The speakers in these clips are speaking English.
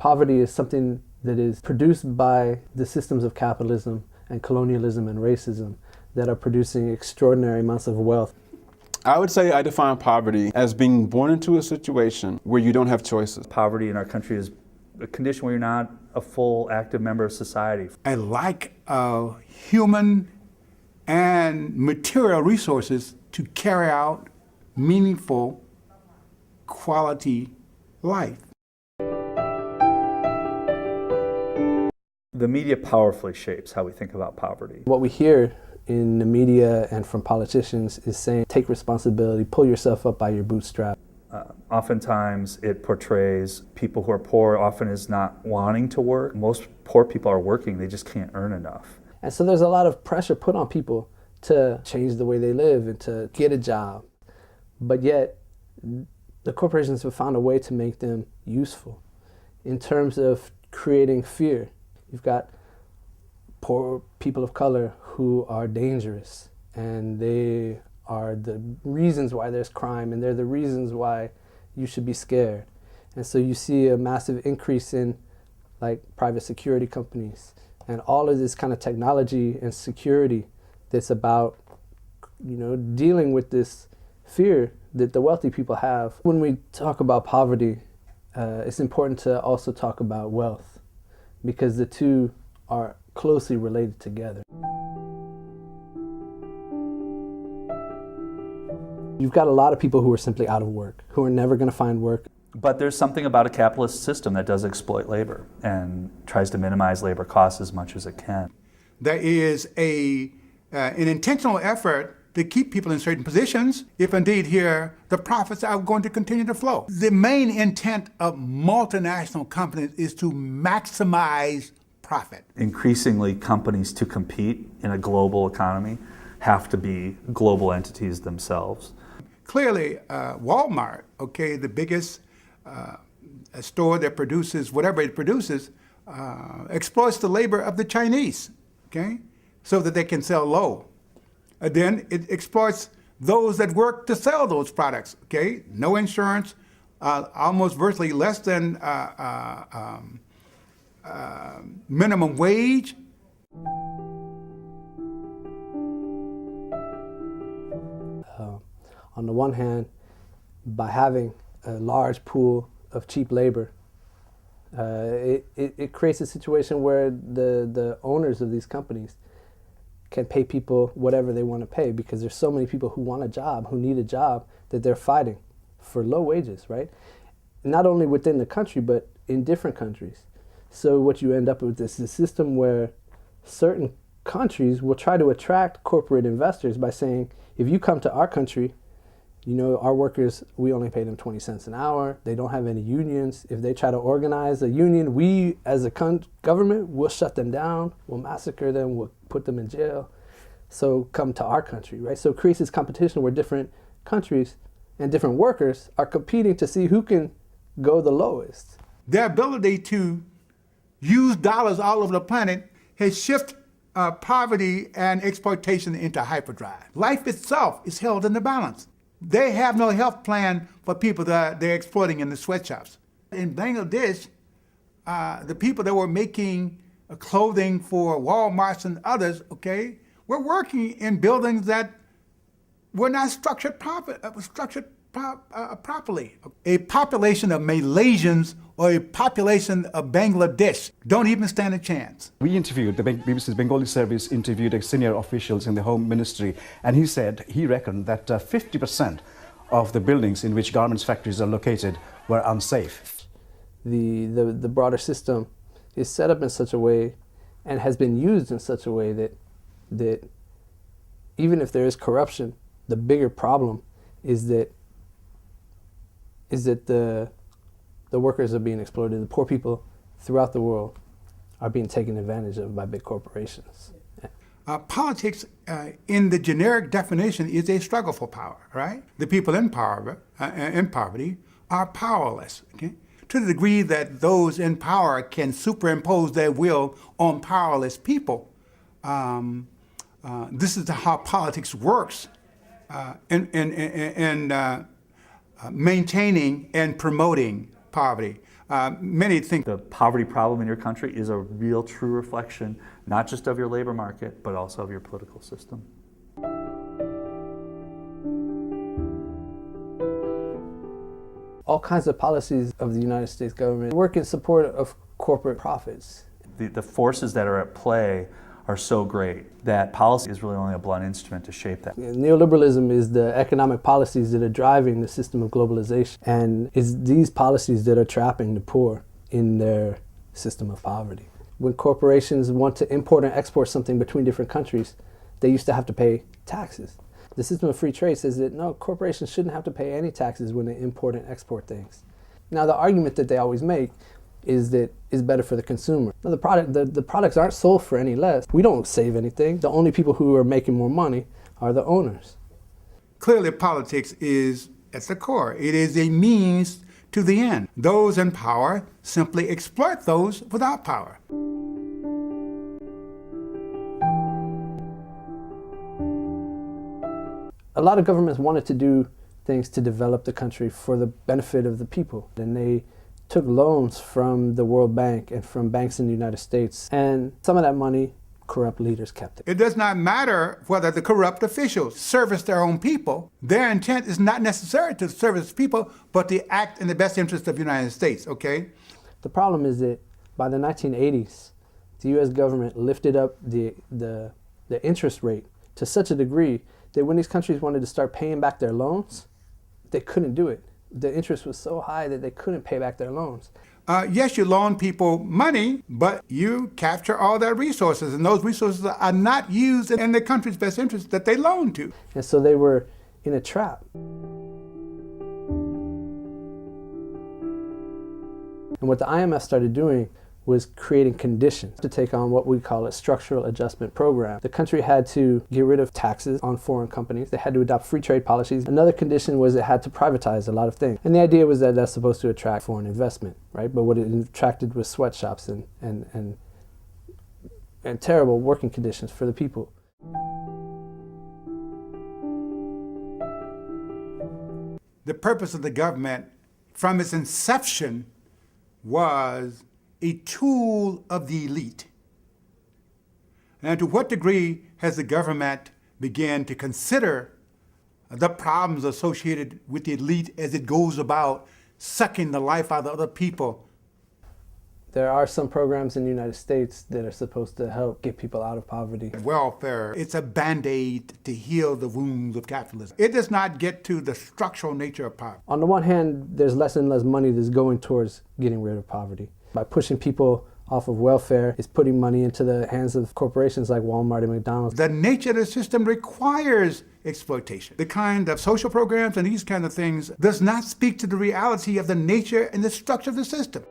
poverty is something that is produced by the systems of capitalism and colonialism and racism that are producing extraordinary amounts of wealth. I would say I define poverty as being born into a situation where you don't have choices. Poverty in our country is a condition where you're not a full active member of society. A lack of human and material resources to carry out meaningful, quality life. The media powerfully shapes how we think about poverty. What we hear in the media and from politicians is saying, take responsibility, pull yourself up by your bootstrap. Oftentimes it portrays people who are poor often as not wanting to work. Most poor people are working, they just can't earn enough. And so there's a lot of pressure put on people to change the way they live and to get a job. But yet, the corporations have found a way to make them useful in terms of creating fear. You've got poor people of color who are dangerous, and they are the reasons why there's crime, and they're the reasons why you should be scared. And so you see a massive increase in like private security companies and all of this kind of technology and security that's about, you know, dealing with this fear that the wealthy people have. When we talk about poverty, it's important to also talk about wealth, because the two are closely related together. You've got a lot of people who are simply out of work, who are never going to find work. But there's something about a capitalist system that does exploit labor and tries to minimize labor costs as much as it can. There is an intentional effort to keep people in certain positions, if indeed here the profits are going to continue to flow. The main intent of multinational companies is to maximize profit. Increasingly, companies to compete in a global economy have to be global entities themselves. Clearly, Walmart, okay, the biggest store that produces whatever it produces, exploits the labor of the Chinese, okay, so that they can sell low. And then it exploits those that work to sell those products, okay? No insurance, almost virtually less than minimum wage. On the one hand, by having a large pool of cheap labor, it creates a situation where the owners of these companies can pay people whatever they want to pay, because there's so many people who want a job, who need a job, that they're fighting for low wages, right? Not only within the country, but in different countries. So what you end up with is a system where certain countries will try to attract corporate investors by saying, if you come to our country, you know, our workers, we only pay them 20 cents an hour. They don't have any unions. If they try to organize a union, we as a government will shut them down, we'll massacre them, we'll put them in jail. So come to our country, right? So it creates this competition where different countries and different workers are competing to see who can go the lowest. Their ability to use dollars all over the planet has shifted poverty and exploitation into hyperdrive. Life itself is held in the balance. They have no health plan for people that they're exploiting in the sweatshops. In Bangladesh, the people that were making clothing for Walmarts and others, okay, were working in buildings that were not structured properly. A population of Malaysians or a population of Bangladesh don't even stand a chance. We interviewed, the BBC's Bengali service interviewed senior officials in the Home Ministry, and he said he reckoned that 50% of the buildings in which garments factories are located were unsafe. The broader system is set up in such a way and has been used in such a way that even if there is corruption, the bigger problem is that the workers are being exploited. The poor people throughout the world are being taken advantage of by big corporations. Politics, in the generic definition, is a struggle for power, right? The people in poverty are powerless, okay? To the degree that those in power can superimpose their will on powerless people. This is how politics works in maintaining and promoting poverty. Many think The poverty problem in your country is a real, true reflection, not just of your labor market, but also of your political system. All kinds of policies of the United States government work in support of corporate profits. The forces that are at play are so great that policy is really only a blunt instrument to shape that. Neoliberalism is the economic policies that are driving the system of globalization, and it's these policies that are trapping the poor in their system of poverty. When corporations want to import and export something between different countries, they used to have to pay taxes. The system of free trade says that no, corporations shouldn't have to pay any taxes when they import and export things. Now, the argument that they always make is that it's better for the consumer. Now, the products aren't sold for any less. We don't save anything. The only people who are making more money are the owners. clearly politics is at the core. It is a means to the end. Those in power simply exploit those without power. A lot of governments wanted to do things to develop the country for the benefit of the people. And they took loans from the World Bank and from banks in the United States. And some of that money, corrupt leaders kept it. It does not matter whether the corrupt officials service their own people. Their intent is not necessarily to service people, but to act in the best interest of the United States, okay? The problem is that by the 1980s, the U.S. government lifted up the interest rate to such a degree that when these countries wanted to start paying back their loans, they couldn't do it. The interest was so high that they couldn't pay back their loans. Yes, you loan people money, but you capture all their resources, and those resources are not used in the country's best interest that they loan to. And so they were in a trap. And what the IMF started doing was creating conditions to take on what we call a structural adjustment program. The country had to get rid of taxes on foreign companies. They had to adopt free trade policies. Another condition was it had to privatize a lot of things. And the idea was that that's supposed to attract foreign investment, right? But what it attracted was sweatshops and terrible working conditions for the people. The purpose of the government from its inception was a tool of the elite. And to what degree has the government begun to consider the problems associated with the elite as it goes about sucking the life out of other people? There are some programs in the United States that are supposed to help get people out of poverty. Welfare, it's a Band-Aid to heal the wounds of capitalism. It does not get to the structural nature of poverty. On the one hand, there's less and less money that's going towards getting rid of poverty. By pushing people off of welfare, it's putting money into the hands of corporations like Walmart and McDonald's. The nature of the system requires exploitation. The kind of social programs and these kind of things does not speak to the reality of the nature and the structure of the system.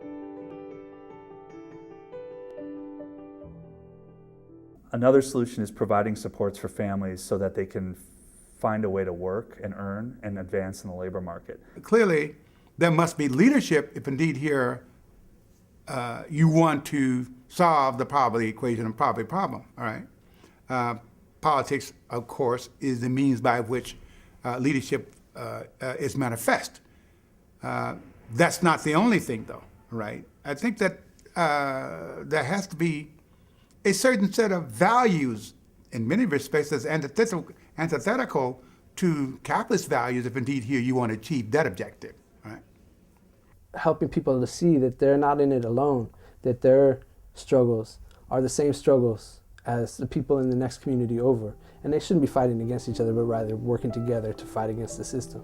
Another solution is providing supports for families so that they can find a way to work and earn and advance in the labor market. Clearly, there must be leadership if indeed here you want to solve the poverty equation and poverty problem, all right? Politics, of course, is the means by which leadership is manifest. That's not the only thing, though, right? I think that there has to be a certain set of values, in many respects, that's antithetical to capitalist values if indeed here you want to achieve that objective. Helping people to see that they're not in it alone, that their struggles are the same struggles as the people in the next community over. And they shouldn't be fighting against each other, but rather working together to fight against the system.